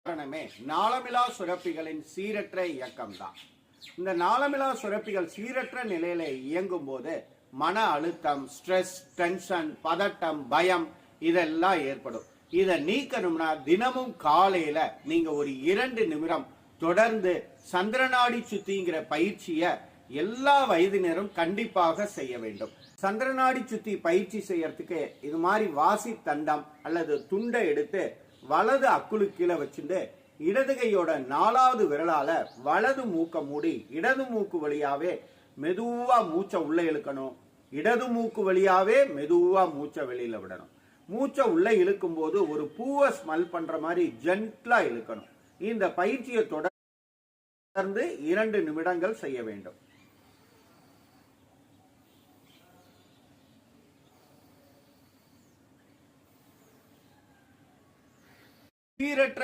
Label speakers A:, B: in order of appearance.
A: காரணமே நாளமிலா சுரப்பிகளின் சீரற்ற இயக்கம் தான். இந்த நாளமிலா சுரப்பிகள் சீரற்ற நிலையில இயங்கும் போது மன அழுத்தம், ஸ்ட்ரெஸ், டென்ஷன், பதட்டம், பயம் இதெல்லாம் ஏற்படும். இதை நீக்கணும்னா தினமும் காலையில நீங்க ஒரு 2 நிமிடம் தொடர்ந்து சந்திரநாடி சுத்திங்கிற பயிற்சியை எல்லா வயதினரும் கண்டிப்பாக செய்ய வேண்டும். சந்திரநாடி சுத்தி பயிற்சி செய்யறதுக்கு இது மாதிரி வாசி தண்டம் அல்லது துண்டை எடுத்து வலது அக்குளு கீழே வச்சுட்டு இடது கையோட 4வது விரலால வலது மூக்க மூடி இடது மூக்கு வழியாவே மெதுவா மூச்சை உள்ள இழுக்கணும். இடது மூக்கு வழியாவே மெதுவா மூச்சை வெளியில விடணும். மூச்சை உள்ள இழுக்கும் போது ஒரு பூவை ஸ்மெல் பண்ற மாதிரி ஜென்ட்லா இழுக்கணும். இந்த பயிற்சியை தொடர்ந்து 2 நிமிடங்கள் செய்ய வேண்டும். சீரற்ற